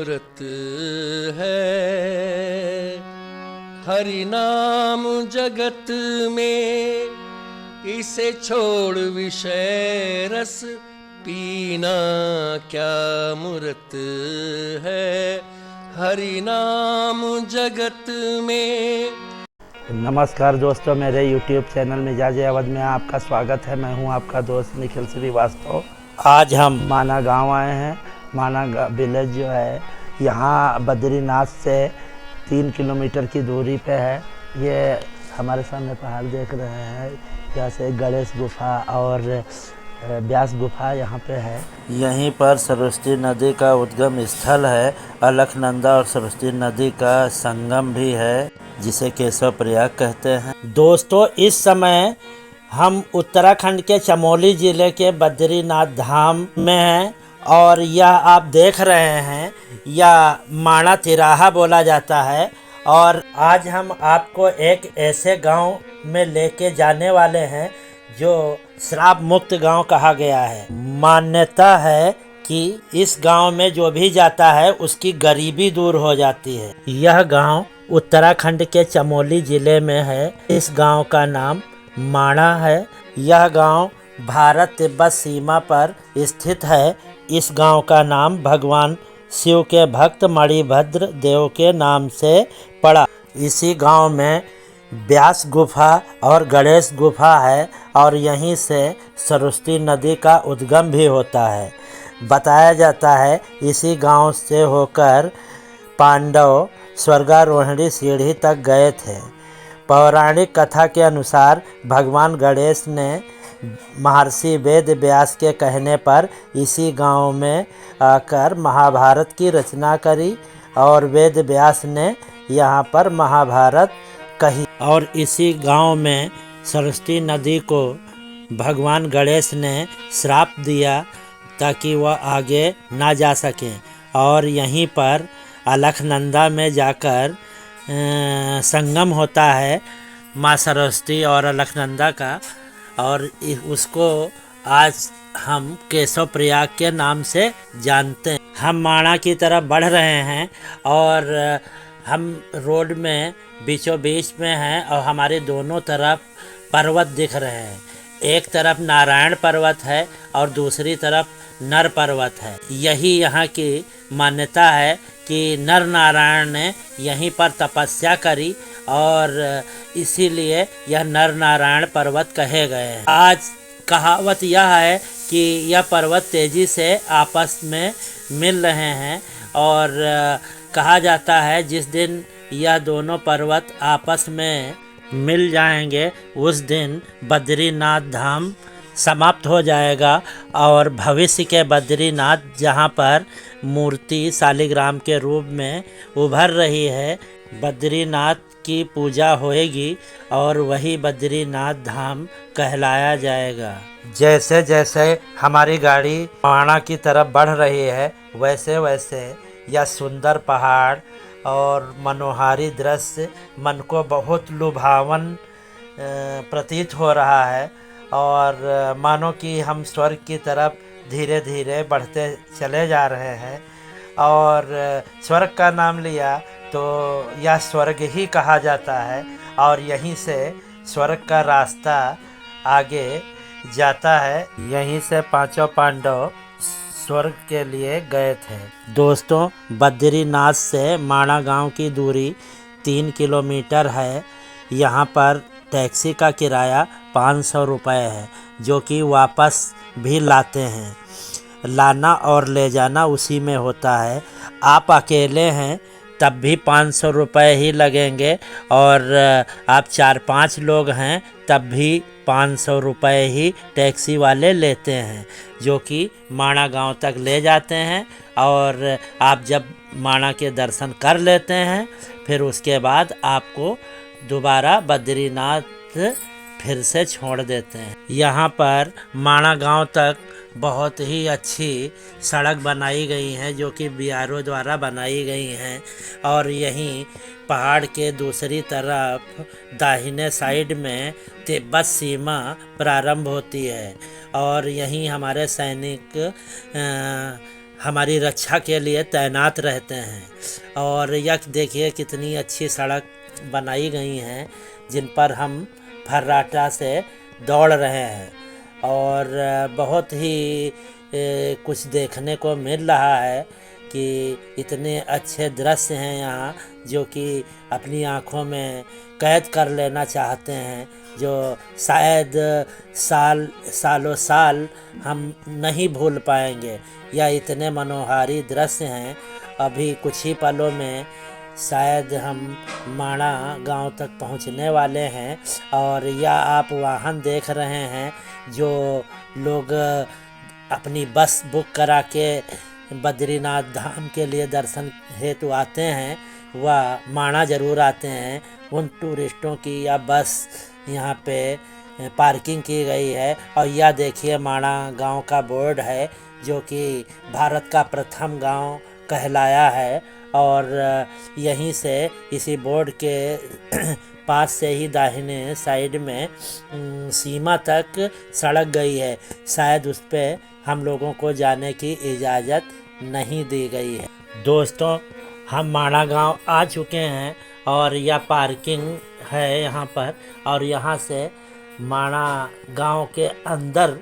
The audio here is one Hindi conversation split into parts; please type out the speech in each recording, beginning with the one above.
मूरत है। हरि नाम जगत में, इसे छोड़ विषय रस पीना क्या मूरत है। हरि नाम जगत में। नमस्कार दोस्तों, मेरे YouTube चैनल मिजाज अवध में आपका स्वागत है। मैं हूं आपका दोस्त निखिल श्रीवास्तव। आज हम माना गांव आए हैं। माना विलेज जो है यहाँ बद्रीनाथ से 3 किलोमीटर की दूरी पे है। ये हमारे सामने पहाड़ देख रहे हैं, जैसे गणेश गुफा और व्यास गुफा यहाँ पे है। यहीं पर सरस्वती नदी का उद्गम स्थल है। अलकनंदा और सरस्वती नदी का संगम भी है, जिसे केशव प्रयाग कहते हैं। दोस्तों, इस समय हम उत्तराखंड के चमोली जिले के बद्रीनाथ धाम में हैं और यह आप देख रहे हैं, यह माणा तिराहा बोला जाता है। और आज हम आपको एक ऐसे गांव में लेके जाने वाले हैं जो श्राप मुक्त गांव कहा गया है। मान्यता है कि इस गांव में जो भी जाता है उसकी गरीबी दूर हो जाती है। यह गांव उत्तराखंड के चमोली जिले में है। इस गांव का नाम माणा है। यह गांव भारत तिब्बत सीमा पर स्थित है। इस गांव का नाम भगवान शिव के भक्त मणिभद्र देव के नाम से पड़ा। इसी गांव में व्यास गुफा और गणेश गुफा है और यहीं से सरस्वती नदी का उद्गम भी होता है। बताया जाता है इसी गांव से होकर पांडव स्वर्गारोहिणी सीढ़ी तक गए थे। पौराणिक कथा के अनुसार भगवान गणेश ने महर्षि वेद व्यास के कहने पर इसी गांव में आकर महाभारत की रचना करी और वेद व्यास ने यहाँ पर महाभारत कही। और इसी गांव में सरस्वती नदी को भगवान गणेश ने श्राप दिया ताकि वह आगे ना जा सकें। और यहीं पर अलकनंदा में जाकर संगम होता है माँ सरस्वती और अलकनंदा का, और उसको आज हम केशव प्रयाग के नाम से जानते हैं। हम माणा की तरफ बढ़ रहे हैं और हम रोड में बीचों बीच में हैं और हमारे दोनों तरफ पर्वत दिख रहे हैं। एक तरफ नारायण पर्वत है और दूसरी तरफ नर पर्वत है। यही यहाँ की मान्यता है कि नर नारायण ने यहीं पर तपस्या करी और इसीलिए यह नर नारायण पर्वत कहे गए हैं। आज कहावत यह है कि यह पर्वत तेजी से आपस में मिल रहे हैं और कहा जाता है जिस दिन यह दोनों पर्वत आपस में मिल जाएंगे उस दिन बद्रीनाथ धाम समाप्त हो जाएगा और भविष्य के बद्रीनाथ, जहाँ पर मूर्ति शालिग्राम के रूप में उभर रही है, बद्रीनाथ की पूजा होएगी और वही बद्रीनाथ धाम कहलाया जाएगा। जैसे जैसे हमारी गाड़ी माणा की तरफ बढ़ रही है, वैसे वैसे यह सुंदर पहाड़ और मनोहारी दृश्य मन को बहुत लुभावन प्रतीत हो रहा है और मानो कि हम स्वर्ग की तरफ धीरे धीरे बढ़ते चले जा रहे हैं। और स्वर्ग का नाम लिया तो यह स्वर्ग ही कहा जाता है और यहीं से स्वर्ग का रास्ता आगे जाता है। यहीं से पांचों पांडव स्वर्ग के लिए गए थे। दोस्तों, बद्रीनाथ से माणा गांव की दूरी 3 किलोमीटर है। यहाँ पर टैक्सी का किराया 500 रुपये है, जो कि वापस भी लाते हैं। लाना और ले जाना उसी में होता है। आप अकेले हैं तब भी 500 रुपये ही लगेंगे और आप 4-5 लोग हैं तब भी 500 रुपये ही टैक्सी वाले लेते हैं, जो कि माणा गांव तक ले जाते हैं। और आप जब माणा के दर्शन कर लेते हैं फिर उसके बाद आपको दोबारा बद्रीनाथ फिर से छोड़ देते हैं। यहाँ पर माणा गांव तक बहुत ही अच्छी सड़क बनाई गई है, जो कि बीआरओ द्वारा बनाई गई हैं। और यहीं पहाड़ के दूसरी तरफ दाहिने साइड में तिब्बत सीमा प्रारंभ होती है और यहीं हमारे सैनिक हमारी रक्षा के लिए तैनात रहते हैं। और यह देखिए कितनी अच्छी सड़क बनाई गई हैं जिन पर हम फर्राटा से दौड़ रहे हैं। और बहुत ही कुछ देखने को मिल रहा है कि इतने अच्छे दृश्य हैं यहाँ जो कि अपनी आँखों में कैद कर लेना चाहते हैं, जो शायद सालों साल हम नहीं भूल पाएंगे। यह इतने मनोहारी दृश्य हैं। अभी कुछ ही पलों में शायद हम माणा गांव तक पहुंचने वाले हैं। और यह आप वाहन देख रहे हैं जो लोग अपनी बस बुक करा के बद्रीनाथ धाम के लिए दर्शन हेतु आते हैं, वह माणा ज़रूर आते हैं। उन टूरिस्टों की यह बस यहाँ पे पार्किंग की गई है। और यह देखिए माणा गांव का बोर्ड है जो कि भारत का प्रथम गांव कहलाया है। और यहीं से इसी बोर्ड के पास से ही दाहिने साइड में सीमा तक सड़क गई है। शायद उस पर हम लोगों को जाने की इजाज़त नहीं दी गई है। दोस्तों, हम माणा गांव आ चुके हैं और यह पार्किंग है यहाँ पर। और यहाँ से माणा गांव के अंदर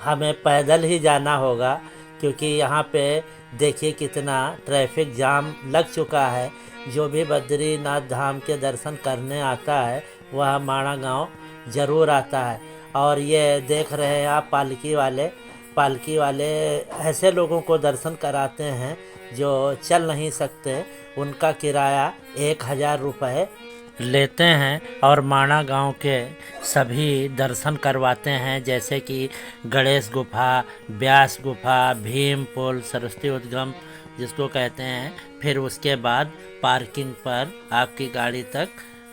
हमें पैदल ही जाना होगा, क्योंकि यहाँ पे देखिए कितना ट्रैफिक जाम लग चुका है। जो भी बद्रीनाथ धाम के दर्शन करने आता है वह माणा गांव ज़रूर आता है। और ये देख रहे हैं आप पालकी वाले ऐसे लोगों को दर्शन कराते हैं जो चल नहीं सकते। उनका किराया 1000 रुपये लेते हैं और माणा गांव के सभी दर्शन करवाते हैं, जैसे कि गणेश गुफा, व्यास गुफा, भीम पोल, सरस्वती उद्गम जिसको कहते हैं। फिर उसके बाद पार्किंग पर आपकी गाड़ी तक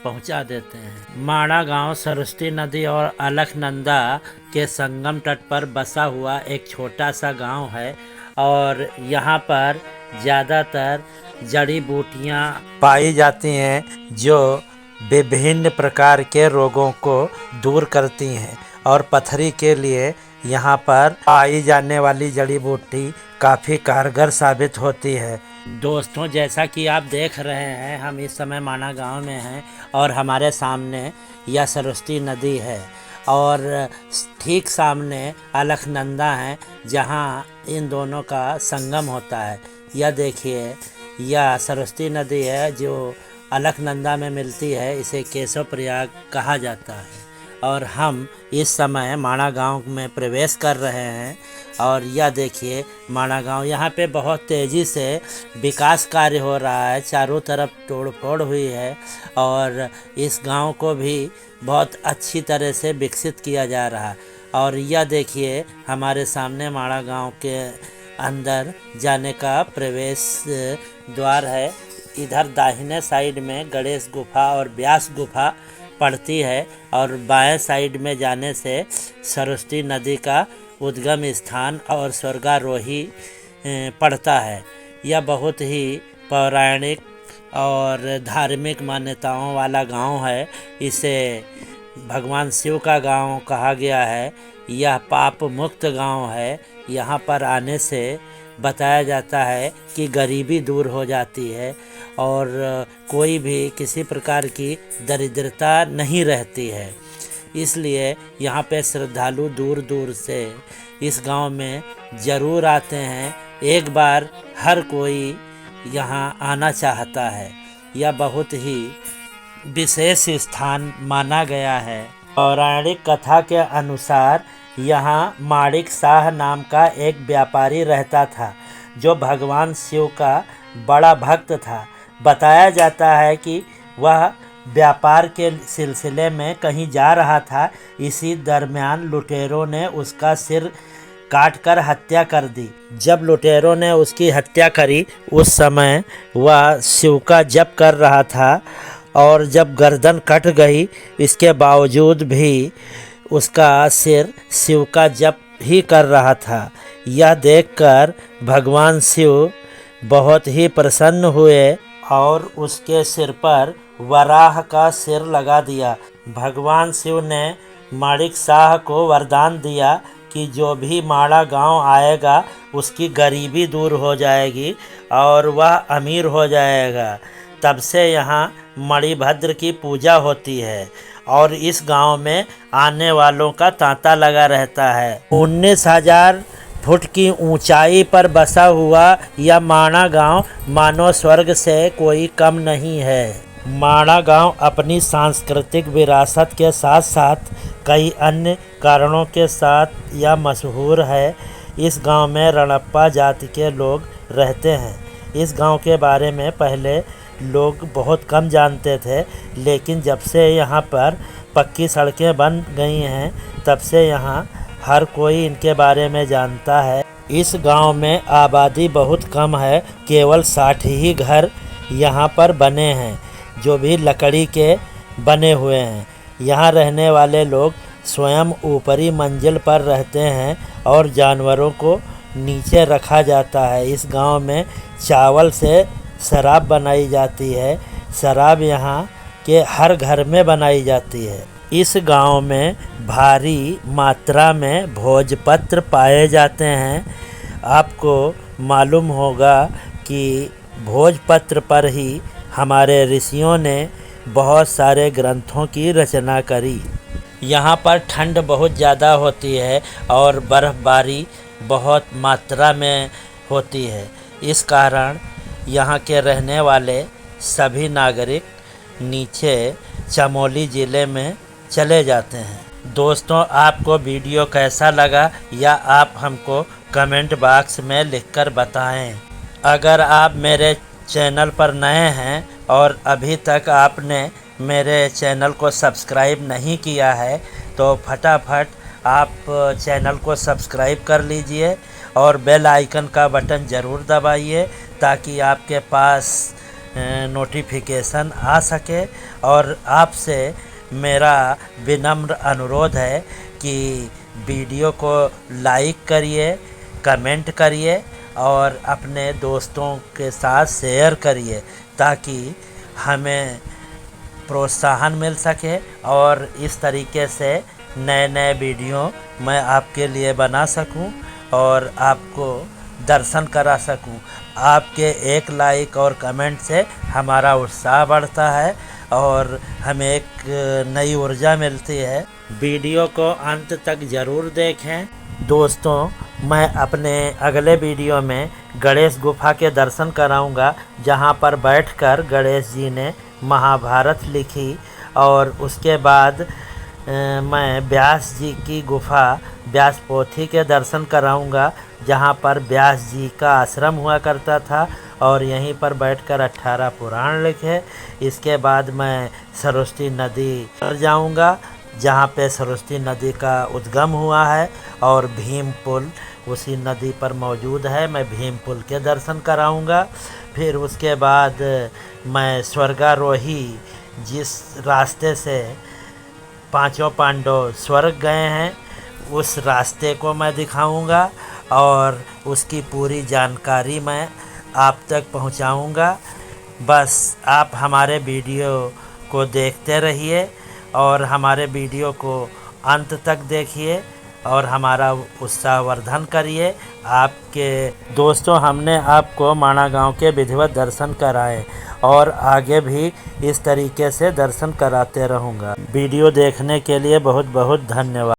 पहुंचा देते हैं। माणा गांव सरस्वती नदी और अलकनंदा के संगम तट पर बसा हुआ एक छोटा सा गांव है। और यहाँ पर ज़्यादातर जड़ी बूटियाँ पाई जाती हैं जो विभिन्न प्रकार के रोगों को दूर करती हैं। और पथरी के लिए यहाँ पर पाई जाने वाली जड़ी बूटी काफ़ी कारगर साबित होती है। दोस्तों, जैसा कि आप देख रहे हैं हम इस समय माणा गांव में हैं और हमारे सामने यह सरस्वती नदी है और ठीक सामने अलकनंदा है जहां इन दोनों का संगम होता है। यह देखिए, यह सरस्वती नदी है जो अलकनंदा में मिलती है। इसे केशव प्रयाग कहा जाता है। और हम इस समय माणा गांव में प्रवेश कर रहे हैं। और यह देखिए माणा गांव, यहाँ पे बहुत तेज़ी से विकास कार्य हो रहा है। चारों तरफ तोड़ फोड़ हुई है और इस गांव को भी बहुत अच्छी तरह से विकसित किया जा रहा है। और यह देखिए हमारे सामने माणा गांव के अंदर जाने का प्रवेश द्वार है। इधर दाहिने साइड में गणेश गुफा और व्यास गुफा पड़ती है और बाएं साइड में जाने से सरस्वती नदी का उद्गम स्थान और स्वर्गारोही पड़ता है। यह बहुत ही पौराणिक और धार्मिक मान्यताओं वाला गांव है। इसे भगवान शिव का गांव कहा गया है। यह पाप मुक्त गांव है। यहाँ पर आने से बताया जाता है कि गरीबी दूर हो जाती है और कोई भी किसी प्रकार की दरिद्रता नहीं रहती है। इसलिए यहाँ पे श्रद्धालु दूर दूर से इस गांव में ज़रूर आते हैं। एक बार हर कोई यहाँ आना चाहता है। यह बहुत ही विशेष स्थान माना गया है। पौराणिक कथा के अनुसार यहाँ माणिक शाह नाम का एक व्यापारी रहता था जो भगवान शिव का बड़ा भक्त था। बताया जाता है कि वह व्यापार के सिलसिले में कहीं जा रहा था। इसी दरमियान लुटेरों ने उसका सिर काटकर हत्या कर दी। जब लुटेरों ने उसकी हत्या करी उस समय वह शिव का जप कर रहा था और जब गर्दन कट गई इसके बावजूद भी उसका सिर शिव का जप ही कर रहा था। यह देखकर भगवान शिव बहुत ही प्रसन्न हुए और उसके सिर पर वराह का सिर लगा दिया। भगवान शिव ने माणिक शाह को वरदान दिया कि जो भी माड़ा गांव आएगा उसकी गरीबी दूर हो जाएगी और वह अमीर हो जाएगा। तब से यहाँ मणिभद्र की पूजा होती है और इस गांव में आने वालों का तांता लगा रहता है। 19,000 फुट की ऊंचाई पर बसा हुआ यह माणा गांव मानो स्वर्ग से कोई कम नहीं है। माणा गांव अपनी सांस्कृतिक विरासत के साथ साथ कई अन्य कारणों के साथ यह मशहूर है। इस गांव में रणप्पा जाति के लोग रहते हैं। इस गांव के बारे में पहले लोग बहुत कम जानते थे, लेकिन जब से यहाँ पर पक्की सड़कें बन गई हैं तब से यहाँ हर कोई इनके बारे में जानता है। इस गांव में आबादी बहुत कम है, केवल 60 ही घर यहाँ पर बने हैं जो भी लकड़ी के बने हुए हैं। यहाँ रहने वाले लोग स्वयं ऊपरी मंजिल पर रहते हैं और जानवरों को नीचे रखा जाता है। इस गांव में चावल से शराब बनाई जाती है। शराब यहाँ के हर घर में बनाई जाती है। इस गांव में भारी मात्रा में भोजपत्र पाए जाते हैं। आपको मालूम होगा कि भोजपत्र पर ही हमारे ऋषियों ने बहुत सारे ग्रंथों की रचना करी। यहाँ पर ठंड बहुत ज़्यादा होती है और बर्फ़बारी बहुत मात्रा में होती है। इस कारण यहाँ के रहने वाले सभी नागरिक नीचे चमोली ज़िले में चले जाते हैं। दोस्तों, आपको वीडियो कैसा लगा या आप हमको कमेंट बॉक्स में लिखकर बताएं। अगर आप मेरे चैनल पर नए हैं और अभी तक आपने मेरे चैनल को सब्सक्राइब नहीं किया है तो फटाफट आप चैनल को सब्सक्राइब कर लीजिए और बेल आइकन का बटन ज़रूर दबाइए ताकि आपके पास नोटिफिकेशन आ सके। और आपसे मेरा विनम्र अनुरोध है कि वीडियो को लाइक करिए, कमेंट करिए और अपने दोस्तों के साथ शेयर करिए ताकि हमें प्रोत्साहन मिल सके और इस तरीके से नए नए वीडियो मैं आपके लिए बना सकूं और आपको दर्शन करा सकूं। आपके एक लाइक और कमेंट से हमारा उत्साह बढ़ता है और हमें एक नई ऊर्जा मिलती है। वीडियो को अंत तक ज़रूर देखें। दोस्तों, मैं अपने अगले वीडियो में गणेश गुफा के दर्शन कराऊंगा जहां पर बैठकर गणेश जी ने महाभारत लिखी और उसके बाद मैं व्यास जी की गुफा व्यास पोथी के दर्शन कराऊंगा जहां पर व्यास जी का आश्रम हुआ करता था और यहीं पर बैठकर 18 पुराण लिखे। इसके बाद मैं सरस्वती नदी पर जाऊंगा जहां पे सरस्वती नदी का उद्गम हुआ है और भीम पुल उसी नदी पर मौजूद है। मैं भीम पुल के दर्शन कराऊंगा। फिर उसके बाद मैं स्वर्गारोही जिस रास्ते से पांचों पांडव स्वर्ग गए हैं उस रास्ते को मैं दिखाऊंगा और उसकी पूरी जानकारी मैं आप तक पहुंचाऊंगा। बस आप हमारे वीडियो को देखते रहिए और हमारे वीडियो को अंत तक देखिए और हमारा उत्साहवर्धन करिए। आपके दोस्तों, हमने आपको माणा गांव के विधिवत दर्शन कराए और आगे भी इस तरीके से दर्शन कराते रहूँगा। वीडियो देखने के लिए बहुत बहुत धन्यवाद।